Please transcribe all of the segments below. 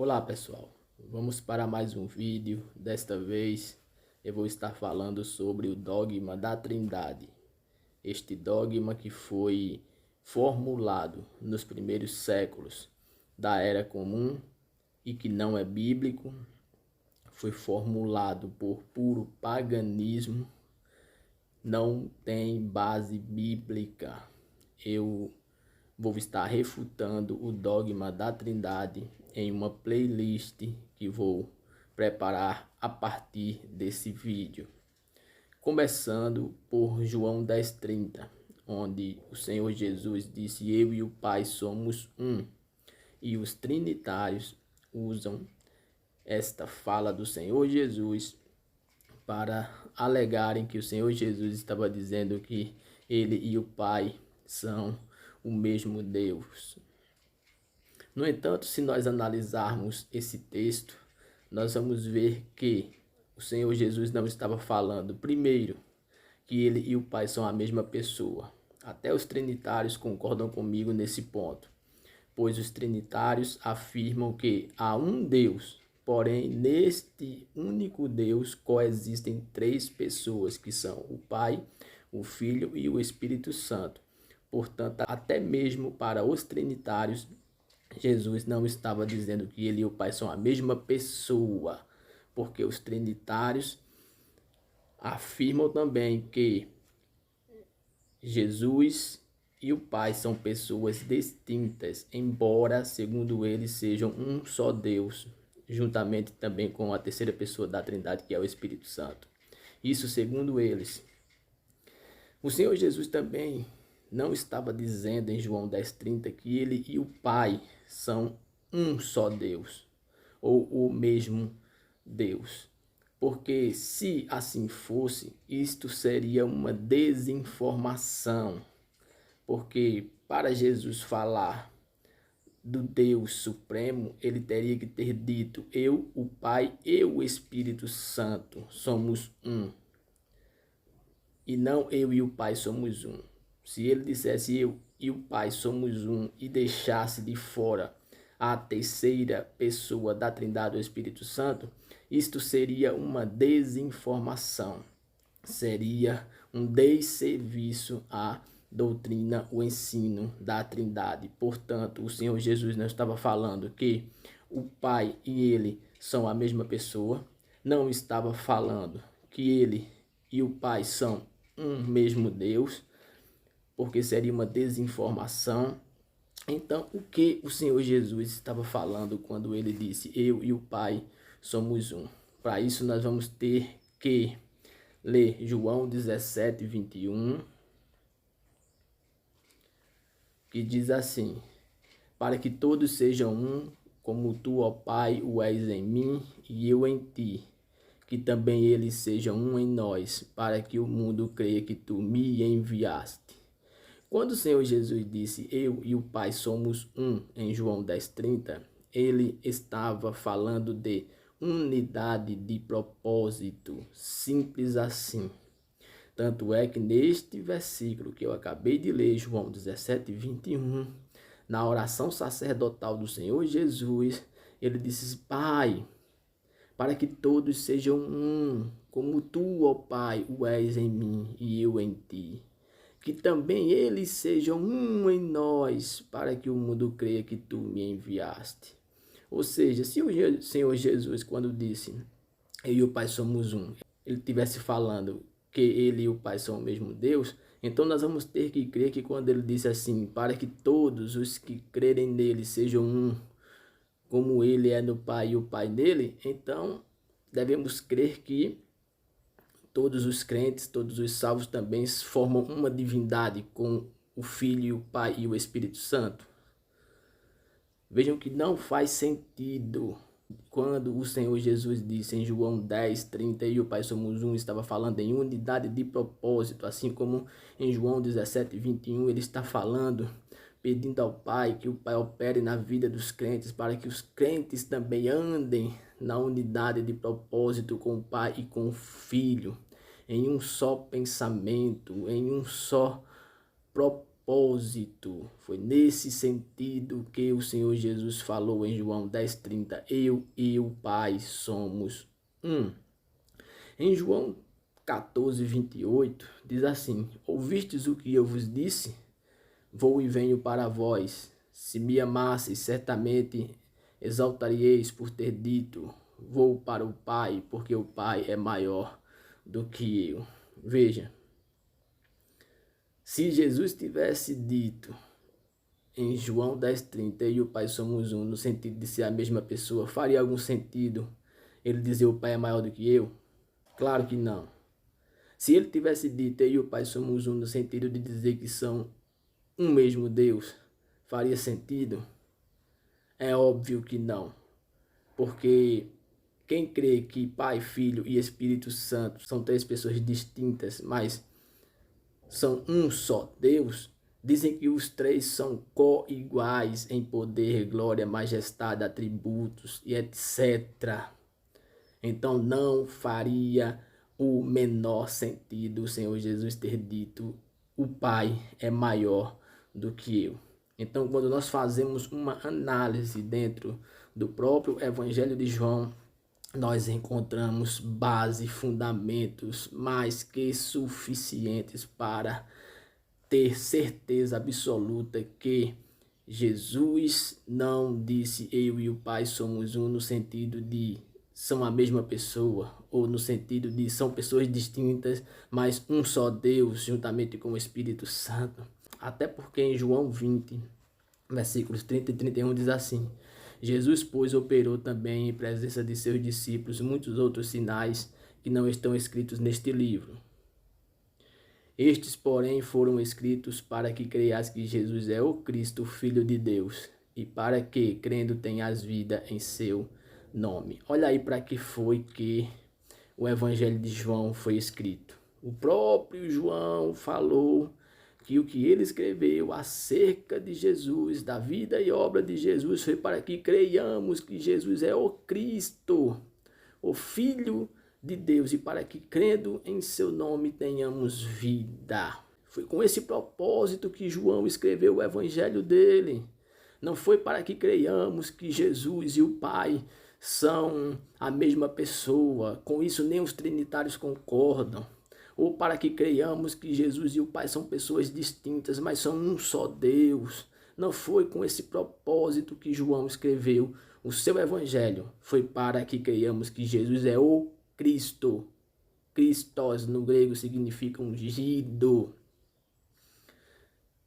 Olá pessoal, vamos para mais um vídeo. Desta vez eu vou estar falando sobre o dogma da Trindade. Este dogma que foi formulado nos primeiros séculos da Era Comum e que não é bíblico, foi formulado por puro paganismo, não tem base bíblica. Eu vou estar refutando o dogma da Trindade em uma playlist que vou preparar a partir desse vídeo. Começando por João 10:30, onde o Senhor Jesus disse: "Eu e o Pai somos um". E os trinitários usam esta fala do Senhor Jesus para alegarem que o Senhor Jesus estava dizendo que ele e o Pai são o mesmo Deus. No entanto, se nós analisarmos esse texto, nós vamos ver que o Senhor Jesus não estava falando, primeiro, que ele e o Pai são a mesma pessoa. Até os trinitários concordam comigo nesse ponto, pois os trinitários afirmam que há um Deus, porém neste único Deus coexistem três pessoas, que são o Pai, o Filho e o Espírito Santo. Portanto, até mesmo para os trinitários, Jesus não estava dizendo que ele e o Pai são a mesma pessoa, porque os trinitários afirmam também que Jesus e o Pai são pessoas distintas, embora, segundo eles, sejam um só Deus, juntamente também com a terceira pessoa da Trindade, que é o Espírito Santo. Isso segundo eles. O Senhor Jesus também não estava dizendo em João 10:30 que ele e o Pai são um só Deus, ou o mesmo Deus. Porque se assim fosse, isto seria uma desinformação. Porque para Jesus falar do Deus Supremo, ele teria que ter dito: eu, o Pai e o Espírito Santo somos um. E não eu e o Pai somos um. Se ele dissesse eu e o Pai somos um e deixasse de fora a terceira pessoa da Trindade, o Espírito Santo, isto seria uma desinformação. Seria um desserviço à doutrina, o ensino da Trindade. Portanto, o Senhor Jesus não estava falando que o Pai e ele são a mesma pessoa, não estava falando que ele e o Pai são um mesmo Deus, porque seria uma desinformação. Então, o que o Senhor Jesus estava falando quando ele disse: eu e o Pai somos um? Para isso, nós vamos ter que ler João 17:21, que diz assim: para que todos sejam um, como tu, ó Pai, o és em mim e eu em ti, que também eles sejam um em nós, para que o mundo creia que tu me enviaste. Quando o Senhor Jesus disse eu e o Pai somos um, em João 10:30, ele estava falando de unidade de propósito, simples assim. Tanto é que neste versículo que eu acabei de ler, João 17:21, na oração sacerdotal do Senhor Jesus, ele disse: Pai, para que todos sejam um, como tu, ó Pai, o és em mim e eu em ti. Que também eles sejam um em nós, para que o mundo creia que tu me enviaste. Ou seja, se o Senhor Jesus, quando disse eu e o Pai somos um, ele estivesse falando que ele e o Pai são o mesmo Deus, então nós vamos ter que crer que quando ele disse assim, para que todos os que crerem nele sejam um, como ele é no Pai e o Pai nele, então devemos crer que todos os crentes, todos os salvos também formam uma divindade com o Filho, o Pai e o Espírito Santo. Vejam que não faz sentido quando o Senhor Jesus disse em João 10:30 e o Pai somos um, estava falando em unidade de propósito, assim como em João 17:21 ele está falando, pedindo ao Pai que o Pai opere na vida dos crentes, para que os crentes também andem na unidade de propósito com o Pai e com o Filho, em um só pensamento, em um só propósito, propósito. Foi nesse sentido que o Senhor Jesus falou em João 10:30, eu e o Pai somos um. Em João 14:28, diz assim, ouvistes o que eu vos disse? Vou e venho para vós. Se me amasseis, certamente exaltaríeis por ter dito, vou para o Pai, porque o Pai é maior do que eu. Veja, se Jesus tivesse dito em João 10:30, eu e o Pai somos um, no sentido de ser a mesma pessoa, faria algum sentido ele dizer o Pai é maior do que eu? Claro que não. Se ele tivesse dito eu e o Pai somos um, no sentido de dizer que são um mesmo Deus, faria sentido? É óbvio que não. Porque quem crê que Pai, Filho e Espírito Santo são três pessoas distintas, mas são um só Deus, dizem que os três são co-iguais em poder, glória, majestade, atributos e etc. Então não faria o menor sentido o Senhor Jesus ter dito o Pai é maior do que eu. Então, quando nós fazemos uma análise dentro do próprio Evangelho de João, nós encontramos base, fundamentos mais que suficientes para ter certeza absoluta que Jesus não disse eu e o Pai somos um no sentido de são a mesma pessoa, ou no sentido de são pessoas distintas, mas um só Deus, juntamente com o Espírito Santo. Até porque em João 20, versículos 30 e 31 diz assim, Jesus, pois, operou também em presença de seus discípulos muitos outros sinais que não estão escritos neste livro. Estes, porém, foram escritos para que creias que Jesus é o Cristo, Filho de Deus, e para que, crendo, tenhas vida em seu nome. Olha aí para que foi que o Evangelho de João foi escrito. O próprio João falou que o que ele escreveu acerca de Jesus, da vida e obra de Jesus, foi para que creiamos que Jesus é o Cristo, o Filho de Deus, e para que, crendo em seu nome, tenhamos vida. Foi com esse propósito que João escreveu o Evangelho dele. Não foi para que creiamos que Jesus e o Pai são a mesma pessoa. Com isso, nem os trinitários concordam. Ou para que creiamos que Jesus e o Pai são pessoas distintas, mas são um só Deus. Não foi com esse propósito que João escreveu o seu Evangelho. Foi para que creiamos que Jesus é o Cristo. Christos no grego significa ungido.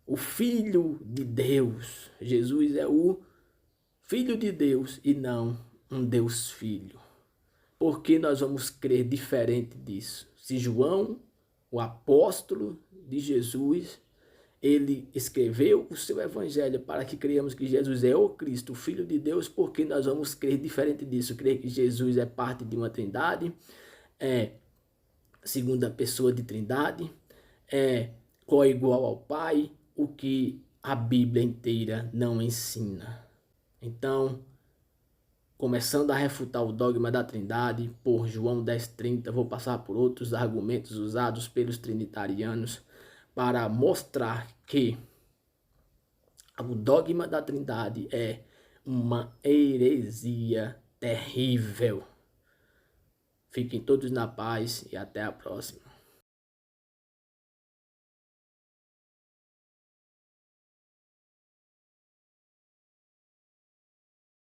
O Filho de Deus. Jesus é o Filho de Deus e não um Deus Filho. Por que nós vamos crer diferente disso? Se João, o apóstolo de Jesus, ele escreveu o seu evangelho para que creiamos que Jesus é o Cristo, o Filho de Deus, por que nós vamos crer diferente disso? Crer que Jesus é parte de uma trindade, é segunda pessoa de trindade, é co-igual ao Pai, o que a Bíblia inteira não ensina. Então, começando a refutar o dogma da trindade por João 10:30, vou passar por outros argumentos usados pelos trinitarianos para mostrar que o dogma da trindade é uma heresia terrível. Fiquem todos na paz e até a próxima.